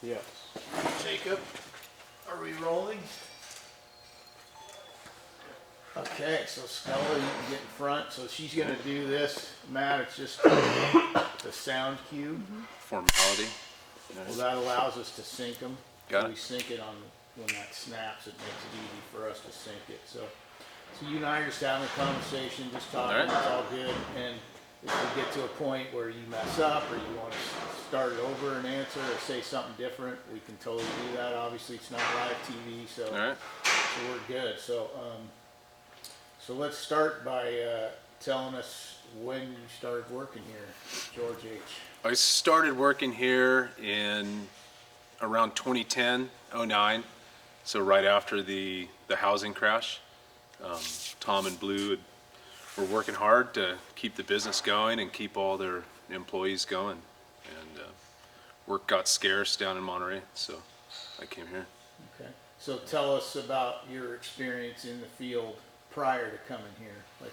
Yes. Jacob, are we rolling? Okay, so Stella, you can get in front. So she's going to do this. Matt, it's just the sound cue. Formality. Well, that allows us to sync them. Got it. We sync it on when that snaps. It makes it easy for us to sync it. So you and I are just having a conversation, just talking. All right. It's all good. And if we get to a point where you mess up or you want to start it over and answer or say something different, we can totally do that. Obviously, it's not live TV, so, All right. so we're good. So let's start by telling us when you started working here, George H. I started working here in around 2010, 09, so right after the housing crash. Tom and Blue were working hard to keep the business going and keep all their employees going. And work got scarce down in Monterey, so I came here. Okay. So tell us about your experience in the field prior to coming here. Like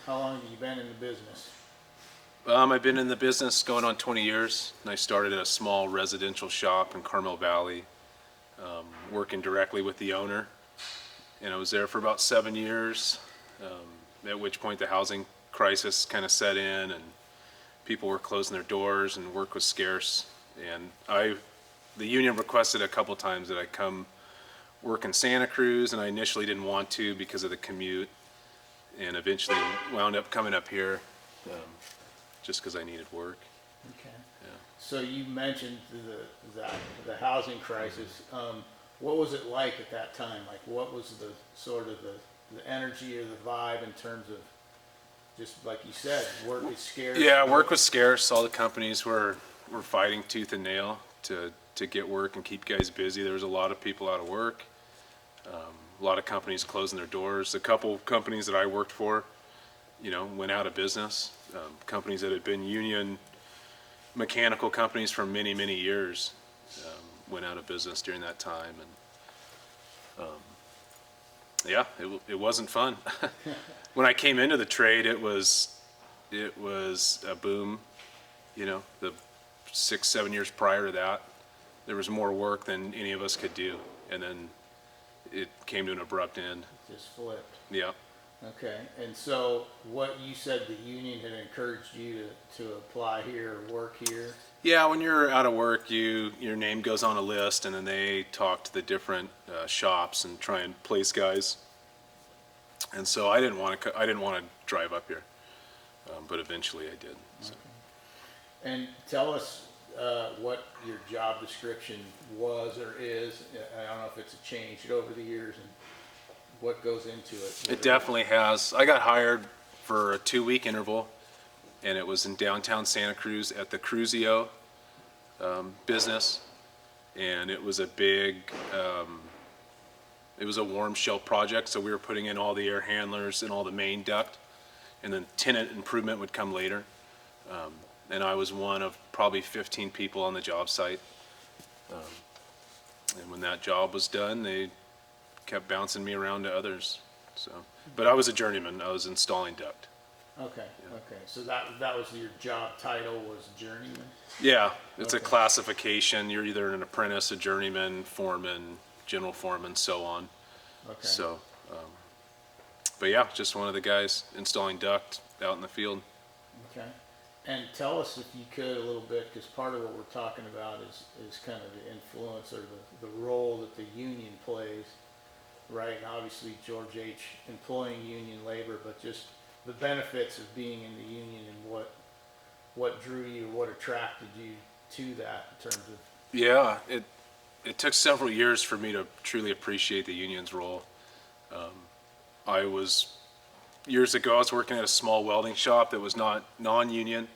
how long have you been in the business? I've been in the business going on 20 years. And I started at a small residential shop in Carmel Valley, working directly with the owner. And I was there for about 7 years, at which point the housing crisis kind of set in and people were closing their doors and work was scarce. And the union requested a couple times that I come work in Santa Cruz, and I initially didn't want to because of the commute, and eventually wound up coming up here just because I needed work. Okay. Yeah. So you mentioned the housing crisis. What was it like at that time? Like what was the sort of the energy or the vibe in terms of just like you said, work is scarce? Yeah, work was scarce. All the companies were fighting tooth and nail to get work and keep guys busy. There was a lot of people out of work. A lot of companies closing their doors. A couple companies that I worked for, went out of business. Companies that had been union mechanical companies for many, many years went out of business during that time. And yeah, it wasn't fun. When I came into the trade, it was a boom. The 6-7 years prior to that, there was more work than any of us could do, and then it came to an abrupt end. Just flipped. Yeah. Okay. And so what you said the union had encouraged you to apply here or work here? Yeah, when you're out of work, your name goes on a list, and then they talk to the different shops and try and place guys. And so I didn't want to drive up here, but eventually I did. So. Okay. And tell us what your job description was or is. I don't know if it's changed over the years and what goes into it. It definitely has. I got hired for a 2-week interval, and it was in downtown Santa Cruz at the Cruzio business, and it was a big, it was a warm shell project, so we were putting in all the air handlers and all the main duct, and then tenant improvement would come later. And I was one of probably 15 people on the job site. And when that job was done, they kept bouncing me around to others. So, but I was a journeyman. I was installing duct. Okay. Yeah. Okay. So that was your job title was journeyman? Yeah, it's okay. a classification. You're either an apprentice, a journeyman, foreman, general foreman, so on. Okay. So, but yeah, just one of the guys installing duct out in the field. Okay. And tell us, if you could, a little bit, because part of what we're talking about is kind of the influence or the role that the union plays, right? And obviously George H. employing union labor, but just the benefits of being in the union and what drew you, what attracted you to that in terms of. Yeah, it took several years for me to truly appreciate the union's role. Years ago, I was working at a small welding shop that was not non-union,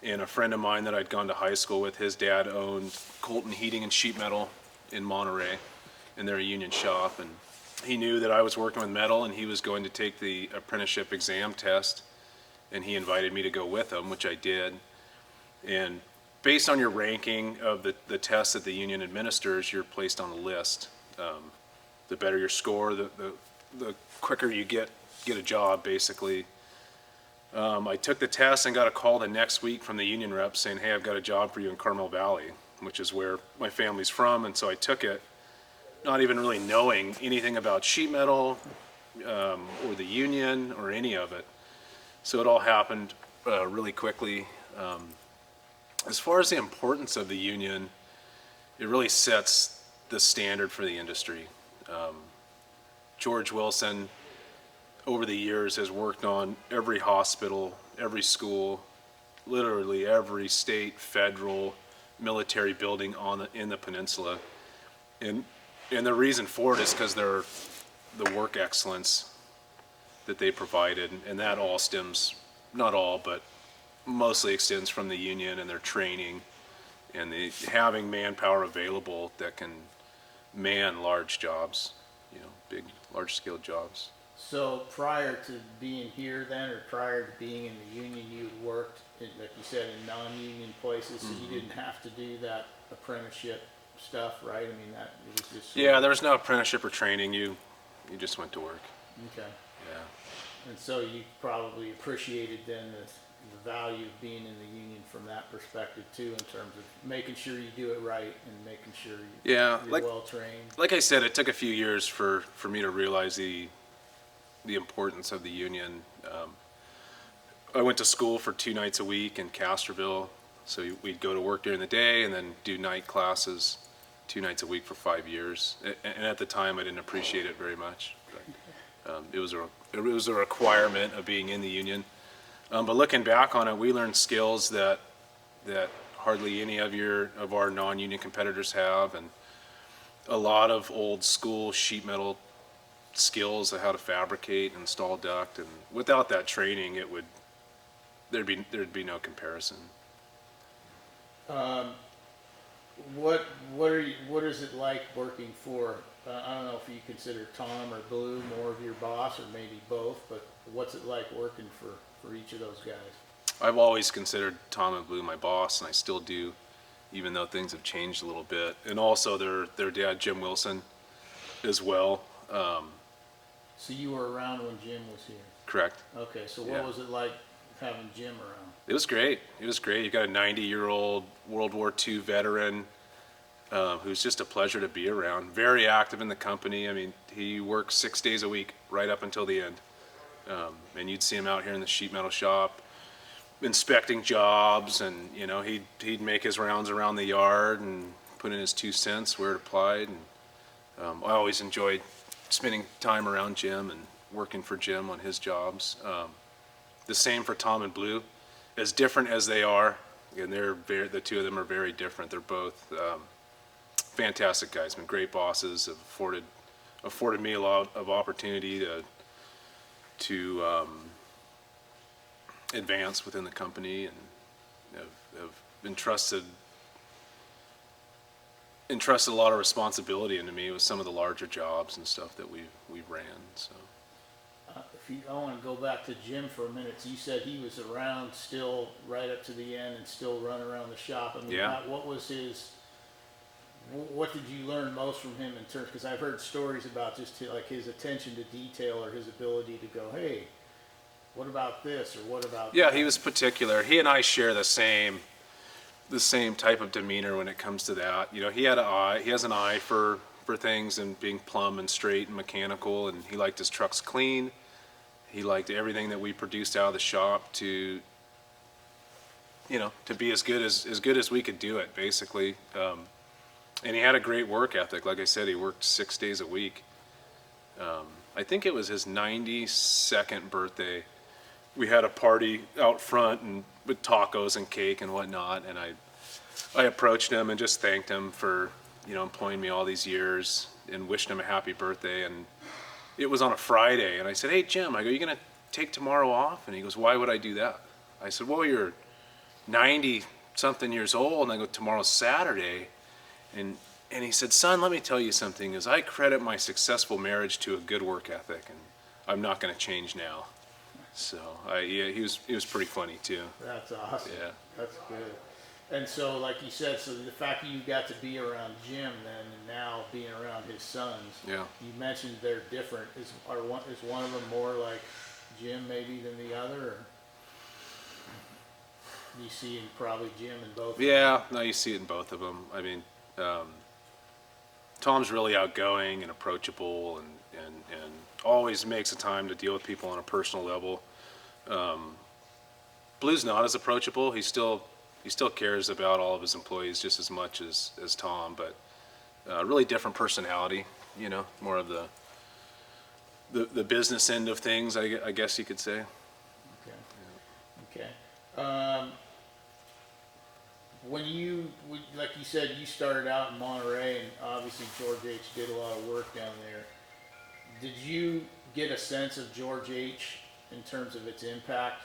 and a friend of mine that I'd gone to high school with, his dad owned Colton Heating and Sheet Metal in Monterey, and they're a union shop, and he knew that I was working with metal, and he was going to take the apprenticeship exam test, and he invited me to go with him, which I did. And based on your ranking of the tests that the union administers, you're placed on a list. The better your score, the quicker you get a job, basically. I took the test and got a call the next week from the union rep saying, hey, I've got a job for you in Carmel Valley. which is where my family's from, and so I took it, not even really knowing anything about sheet metal or the union or any of it. So it all happened really quickly. As far as the importance of the union, it really sets the standard for the industry. George Wilson, over the years, has worked on every hospital, every school, literally every state, federal, military building in the peninsula. And the reason for it is because they're the work excellence that they provided, and that all stems, not all, but mostly extends from the union and their training and having manpower available that can man large jobs, big, large-scale jobs. So prior to being here then, or prior to being in the union, you had worked, like you said, in non-union places, so you didn't have to do that apprenticeship stuff, right? I mean, that it was just... Yeah, there was no apprenticeship or training. You just went to work. Okay. Yeah. And so you probably appreciated then the value of being in the union from that perspective too, in terms of making sure you do it right and making sure you're well trained. Like I said, it took a few years for me to realize the importance of the union. I went to school for 2 nights a week in Castroville, so we'd go to work during the day and then do night classes 2 nights a week for 5 years. And at the time, I didn't appreciate it very much. But, it was a requirement of being in the union. But looking back on it, we learned skills that hardly any of our non-union competitors have, and a lot of old school sheet metal skills of how to fabricate and install duct. And without that training, there'd be no comparison. What is it like working for? I don't know if you consider Tom or Blue more of your boss, or maybe both. But what's it like working for each of those guys? I've always considered Tom and Blue my boss, and I still do, even though things have changed a little bit. And also their dad, Jim Wilson, as well. So you were around when Jim was here? Correct. Okay, so what was it like having Jim around? It was great. It was great. You got a 90-year-old World War II veteran who's just a pleasure to be around. Very active in the company. I mean, he works 6 days a week right up until the end. And you'd see him out here in the sheet metal shop inspecting jobs, and he'd make his rounds around the yard and put in his 2 cents where it applied. And I always enjoyed spending time around Jim and working for Jim on his jobs. The same for Tom and Blue. As different as they are, and the two of them are very different. They're both fantastic guys, been great bosses, have afforded me a lot of opportunity to advance within the company, and have entrusted a lot of responsibility into me with some of the larger jobs and stuff that we ran. So. I want to go back to Jim for a minute. So you said he was around still right up to the end and still run around the shop. I mean, what was what did you learn most from him in terms, because I've heard stories about just like his attention to detail, or his ability to go, hey, what about this, or what about that? He was particular. He and I share the same type of demeanor when it comes to that. He has an eye for things and being plumb and straight and mechanical, and he liked his trucks clean. He liked everything that we produced out of the shop to be as good as we could do it, basically. And he had a great work ethic. Like I said, he worked 6 days a week. I think it was his 92nd birthday. We had a party out front and with tacos and cake and whatnot, and I approached him and just thanked him for employing me all these years, and wished him a happy birthday. And it was on a Friday, and I said, hey Jim, I go, you gonna take tomorrow off? And he goes, why would I do that? I said, well, you're 90 something years old. And I go, tomorrow's Saturday. And he said, son, let me tell you something, is I credit my successful marriage to a good work ethic, and I'm not going to change now. So he was pretty funny too. That's awesome. Yeah. That's good. And so, like you said, so the fact that you got to be around Jim then, and now being around his sons, Yeah. you mentioned they're different. Is one of them more like Jim maybe than the other? Or? you see in probably Jim and both. Yeah, no, you see it in both of them. I mean, Tom's really outgoing and approachable and always makes a time to deal with people on a personal level. Blue's not as approachable. He still cares about all of his employees just as much as Tom, but really different personality, you know, more of the business end of things, I guess you could say. Okay. When like you said, you started out in Monterey, and obviously George H. did a lot of work down there. Did you get a sense of George H. in terms of its impact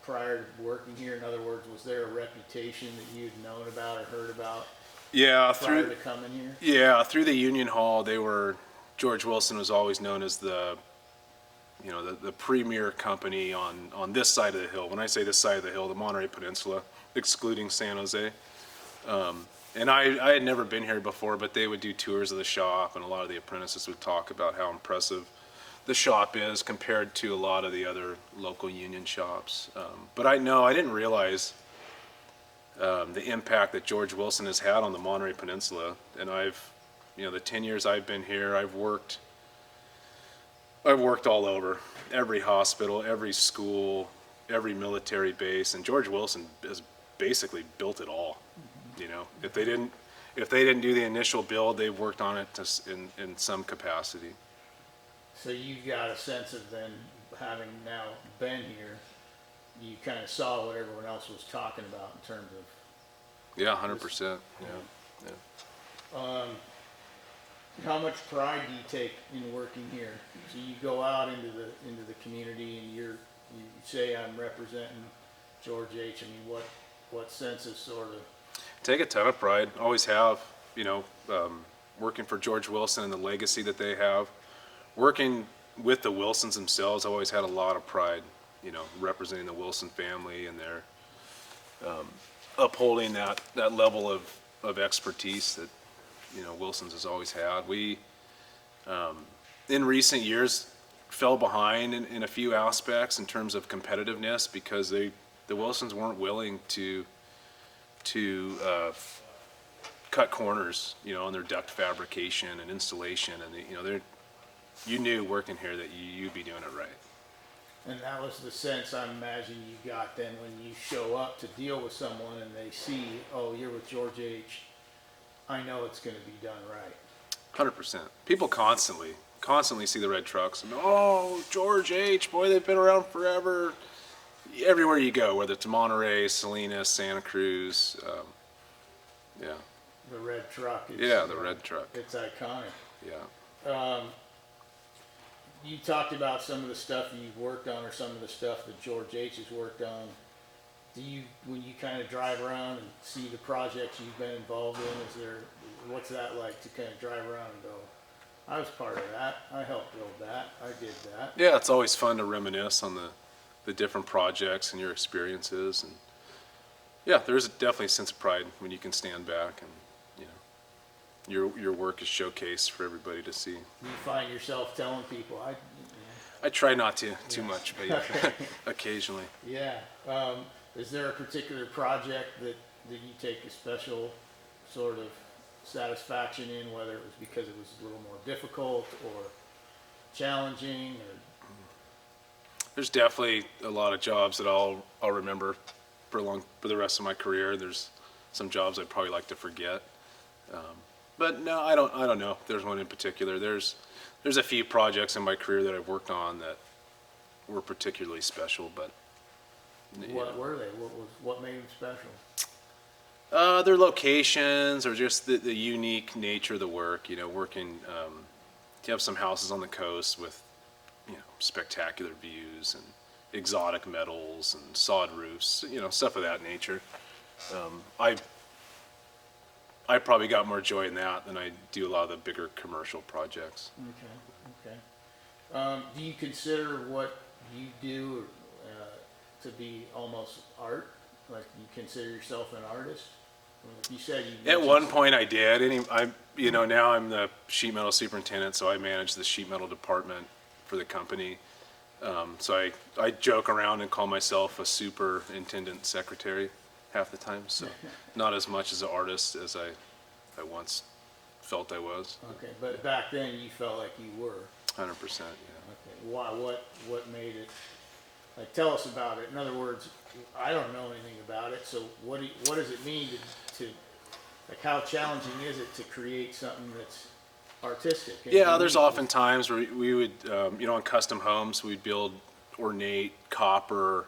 prior to working here? In other words, was there a reputation that you'd known about or heard about Yeah, prior to coming here? Yeah, through the Union Hall, George Wilson was always known as the premier company on this side of the hill. When I say this side of the hill, the Monterey Peninsula, excluding San Jose. And I had never been here before, but they would do tours of the shop, and a lot of the apprentices would talk about how impressive the shop is compared to a lot of the other local union shops. But I didn't realize the impact that George Wilson has had on the Monterey Peninsula. And the 10 years I've been here, I've worked all over, every hospital, every school, every military base, and George Wilson has basically built it all. You know, if they didn't do the initial build, they've worked on it in some capacity. So you got a sense of then, having now been here, you kind of saw what everyone else was talking about in terms of. Yeah, 100%. Yeah. How much pride do you take in working here? So you go out into the community and you say, I'm representing George H. I mean, what sense of sort of. Take a ton of pride, always have, working for George Wilson and the legacy that they have. Working with the Wilsons themselves, I've always had a lot of pride, representing the Wilson family and their upholding that level of expertise that, Wilson's has always had. We, in recent years, fell behind in a few aspects in terms of competitiveness because the Wilsons weren't willing to cut corners, on their duct fabrication and installation, and you knew working here that you'd be doing it right. And that was the sense I imagine you got then when you show up to deal with someone and they see, oh, you're with George H. I know it's going to be done right. 100%. People constantly see the red trucks and, oh, George H., boy, they've been around forever. Everywhere you go, whether it's Monterey, Salinas, Santa Cruz, yeah. The red truck. The red truck. It's iconic. Yeah. You talked about some of the stuff you've worked on or some of the stuff that George H. has worked on. When you kind of drive around and see the projects you've been involved in, what's that like to kind of drive around and go, I was part of that, I helped build that, I did that? Yeah, it's always fun to reminisce on the different projects and your experiences, and yeah, there's definitely a sense of pride when you can stand back and your work is showcased for everybody to see. You find yourself telling people, I try not to too much, but yeah, occasionally. Yeah. Is there a particular project that you take a special sort of satisfaction in, whether it was because it was a little more difficult or challenging, or? There's definitely a lot of jobs that I'll remember for the rest of my career. There's some jobs I'd probably like to forget. But no, I don't know if there's one in particular. There's a few projects in my career that I've worked on that were particularly special, but. What were they? What made them special? Their locations or just the unique nature of the work, working, you have some houses on the coast with, spectacular views and exotic metals and sod roofs, stuff of that nature. I probably got more joy in that than I do a lot of the bigger commercial projects. Okay. Do you consider what you do to be almost art? Like, you consider yourself an artist? Like you said, at one point I did. Now I'm the sheet metal superintendent, so I manage the sheet metal department for the company. So I joke around and call myself a superintendent secretary. half the time, so not as much as an artist as I once felt I was. Okay, but back then you felt like you were. 100%, yeah. Okay, why? What made it? Like, tell us about it. In other words, I don't know anything about it. So what does it mean to like, how challenging is it to create something that's artistic? And Yeah, there's unique? often times where we would, in custom homes, we'd build ornate copper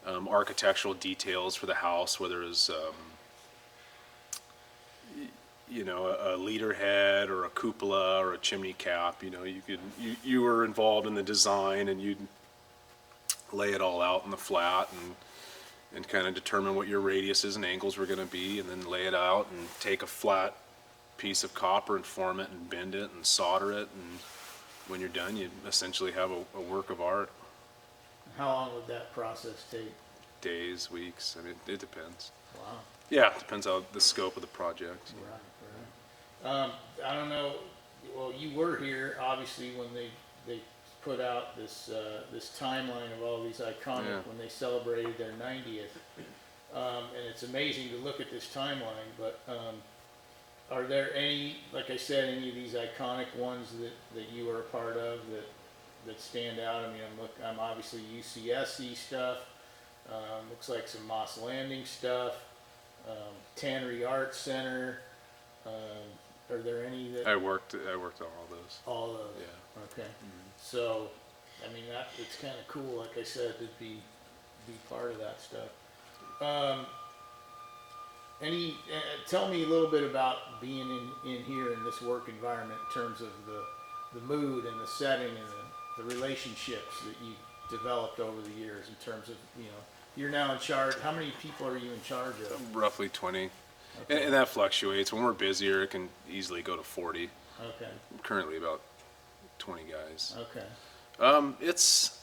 architectural details for the house, whether it was, a leader head or a cupola or a chimney cap. You were involved in the design, and you'd lay it all out in the flat and kind of determine what your radiuses and angles were going to be, and then lay it out and take a flat piece of copper and form it and bend it and solder it, and when you're done, you essentially have a work of art. How long would that process take? Days, weeks, I mean, it depends. Wow. Yeah, it depends on the scope of the project. Right. I don't know. Well, you were here obviously when they put out this timeline of all these iconic Yeah. when they celebrated their 90th, and it's amazing to look at this timeline. But are there any, like I said, any of these iconic ones that you were a part of that stand out? I mean, I'm obviously UCSC stuff. Looks like some Moss Landing stuff. Tannery Arts Center. Are there any that? I worked on all those. All those. Yeah. Okay. So, I mean, it's kind of cool, like I said, to be part of that stuff. Tell me a little bit about being in here in this work environment in terms of the mood and the setting and the relationships that you developed over the years in terms of, you're now in charge. How many people are you in charge of? Roughly 20. Okay. And that fluctuates. When we're busier, it can easily go to 40. Okay. Currently about 20 guys. Okay. It's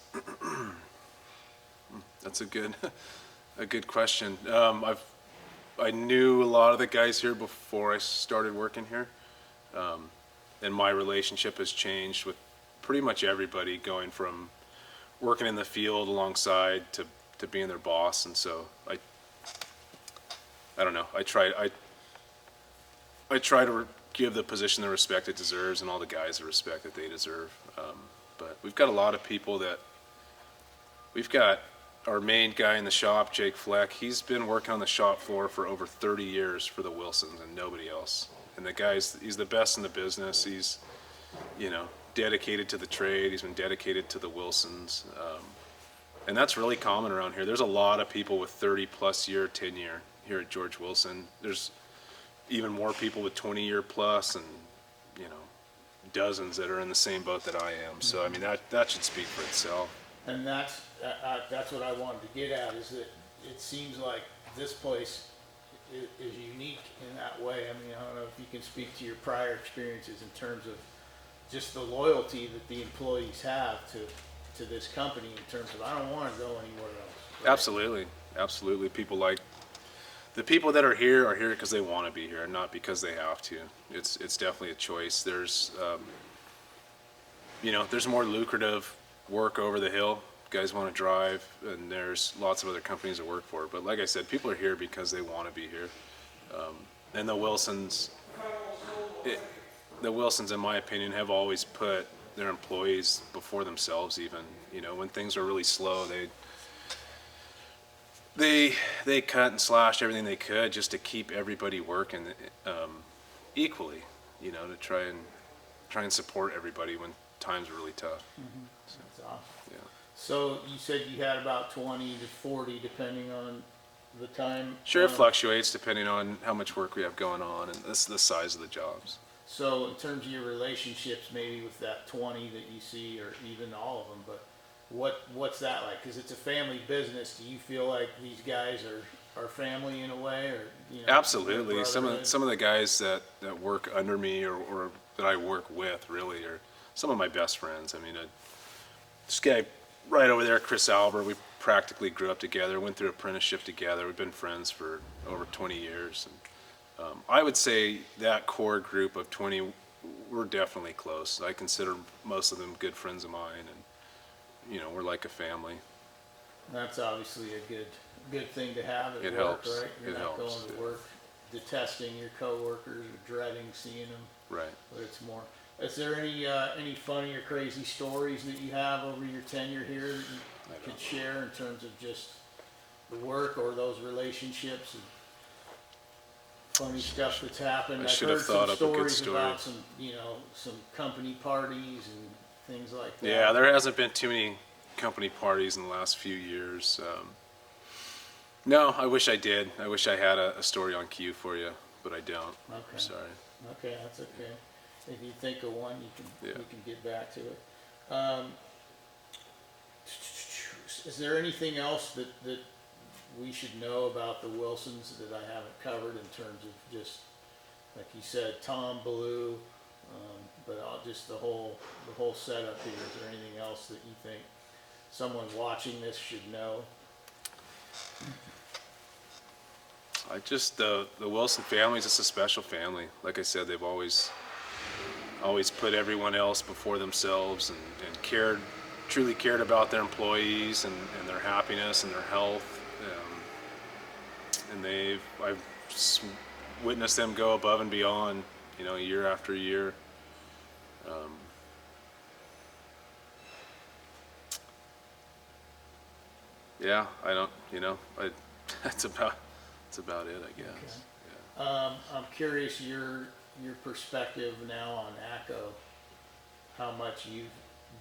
that's a good question. I knew a lot of the guys here before I started working here, and my relationship has changed with pretty much everybody, going from working in the field alongside to being their boss. And so I don't know. I try to give the position the respect it deserves, and all the guys the respect that they deserve. But we've got a lot of people we've got our main guy in the shop, Jake Fleck. He's been working on the shop floor for over 30 years for the Wilsons and nobody else. And he's the best in the business. He's, dedicated to the trade. He's been dedicated to the Wilsons. And that's really common around here. There's a lot of people with 30+ year tenure here at George Wilson. There's even more people with 20-year plus, and dozens that are in the same boat that I am. So I mean, that should speak for itself. And that's what I wanted to get at, is that it seems like this place is unique in that way. I mean, I don't know if you can speak to your prior experiences in terms of just the loyalty that the employees have to this company in terms of, I don't want to go anywhere else. Right? Absolutely. The people that are here because they want to be here, not because they have to. It's definitely a choice. There's there's more lucrative work over the hill. Guys want to drive, and there's lots of other companies to work for. But like I said, people are here because they want to be here. And the Wilsons, in my opinion, have always put their employees before themselves. Even when things are really slow, they cut and slashed everything they could just to keep everybody working equally. To try and support everybody when times are really tough. Mm-hmm. That's awesome. Yeah. So you said you had about 20 to 40 depending on the time? Sure, it fluctuates depending on how much work we have going on and the size of the jobs. So in terms of your relationships, maybe with that 20 that you see, or even all of them, but what's that like? Because it's a family business. Do you feel like these guys are family in a way, or Absolutely. Some of the guys that work under me or that I work with really are some of my best friends. I mean, this guy right over there, Chris Albert, we practically grew up together, went through apprenticeship together. We've been friends for over 20 years. And I would say that core group of 20, we're definitely close. I consider most of them good friends of mine, and we're like a family. That's obviously a good thing to have at It work, helps. right? You're It not helps, going to yeah. work detesting your coworkers or dreading seeing them, Right. but it's more. Is there any funny or crazy stories that you have over your tenure here that you could share in terms of just the work or those relationships and funny stuff that's happened? I I've should have heard thought some up a good stories story. about some company parties and things like that. Yeah, there hasn't been too many company parties in the last few years. No, I wish I did. I wish I had a story on cue for you, but I don't. Okay. I'm sorry. Okay, that's okay. If you think of one, Yeah. you can get back to it. Is there anything else that we should know about the Wilsons that I haven't covered in terms of just, like you said, Tom, Baloo, but just the whole setup here? Is there anything else that you think someone watching this should know? The Wilson family is just a special family. Like I said, they've always put everyone else before themselves and truly cared about their employees and their happiness and their health. And I've just witnessed them go above and beyond, year after year. Yeah, I don't, that's about it, I guess. Okay. I'm curious your perspective now on ACO, how much you've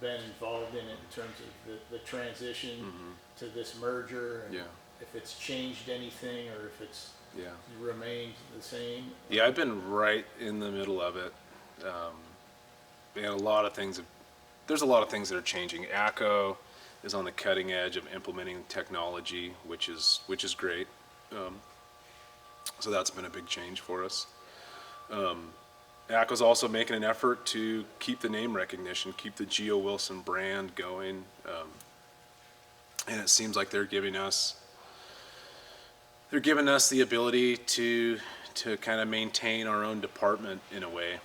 been involved in it in terms of the transition to this merger, and Yeah. if it's changed anything or if it's Yeah. remained the same. Yeah, I've been right in the middle of it. And there's a lot of things that are changing. ACO is on the cutting edge of implementing technology, which is great. So that's been a big change for us. ACO's also making an effort to keep the name recognition, keep the Geo Wilson brand going. And it seems like they're giving us the ability to kind of maintain our own department in a way,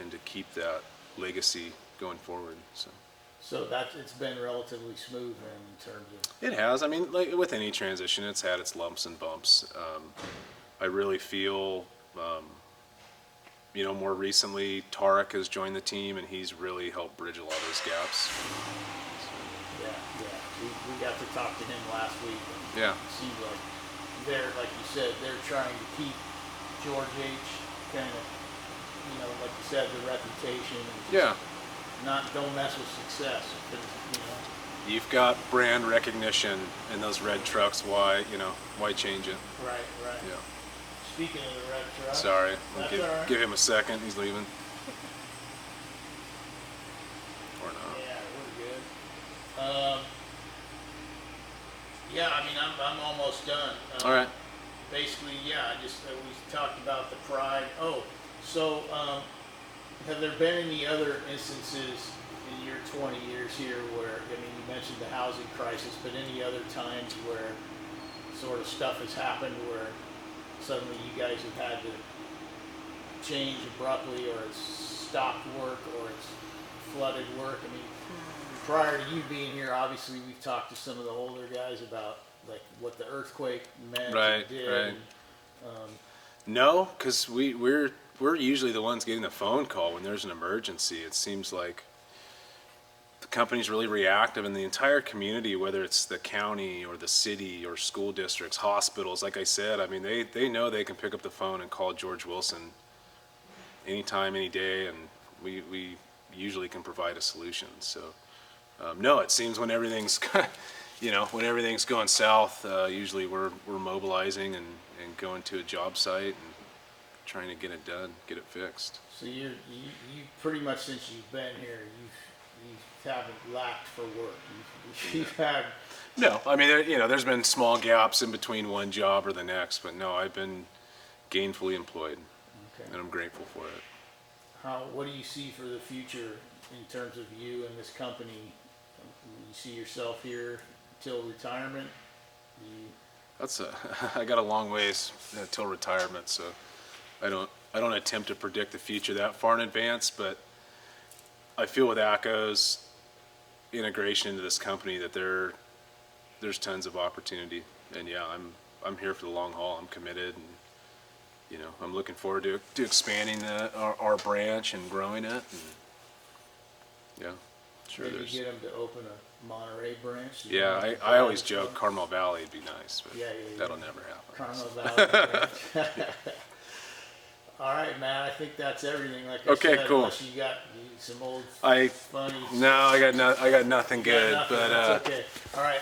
and to keep that legacy going forward. So it's been relatively smooth then in terms of. It has. I mean, like with any transition, it's had its lumps and bumps. I really feel, more recently, Tarek has joined the team, and he's really helped bridge a lot of those gaps. Yeah. We got to talk to him last week. And Yeah. It seems like like you said, they're trying to keep George H. kind of, like you said, the reputation. And Yeah. don't mess with success. You've got brand recognition in those red trucks. Why change it? Right. Yeah. Speaking of the red truck. Sorry. That's Give, all right. give him a second. He's leaving. Or not. Yeah, we're good. Yeah, I mean, I'm almost done. All right. Basically, yeah, we talked about the pride. Oh, so have there been any other instances in your 20 years here where, I mean, you mentioned the housing crisis, but any other times where sort of stuff has happened where suddenly you guys have had to change abruptly, or it's stopped work, or it's flooded work? I mean, prior to you being here, obviously we've talked to some of the older guys about like what the earthquake meant and did. Right. No, because we're usually the ones getting the phone call when there's an emergency. It seems like the company's really reactive, and the entire community, whether it's the county or the city or school districts, hospitals, like I said, I mean, they know they can pick up the phone and call George Wilson anytime, any day, and we usually can provide a solution. So, no, it seems when everything's, when everything's going south, usually we're mobilizing and going to a job site and trying to get it done, get it fixed. So you pretty much, since you've been here, you haven't lacked for work. You've had. No, I mean, there's been small gaps in between one job or the next, but no, I've been gainfully employed, Okay. and I'm grateful for it. What do you see for the future in terms of you and this company? You see yourself here till retirement? I got a long ways till retirement, so I don't attempt to predict the future that far in advance, but I feel with ACO's integration into this company that they're there's tons of opportunity. And yeah, I'm here for the long haul. I'm committed, and you know, I'm looking forward to expanding our branch and growing it. And yeah, sure. Maybe There's get them to open a Monterey branch. yeah. I always joke Carmel Valley would be nice, but Yeah. that'll never happen. Carmel Valley branch. All right, man. I think that's everything. Like I Okay, said, cool. unless you got some old I funny. no, I got nothing You got good, nothing, but that's okay. All right.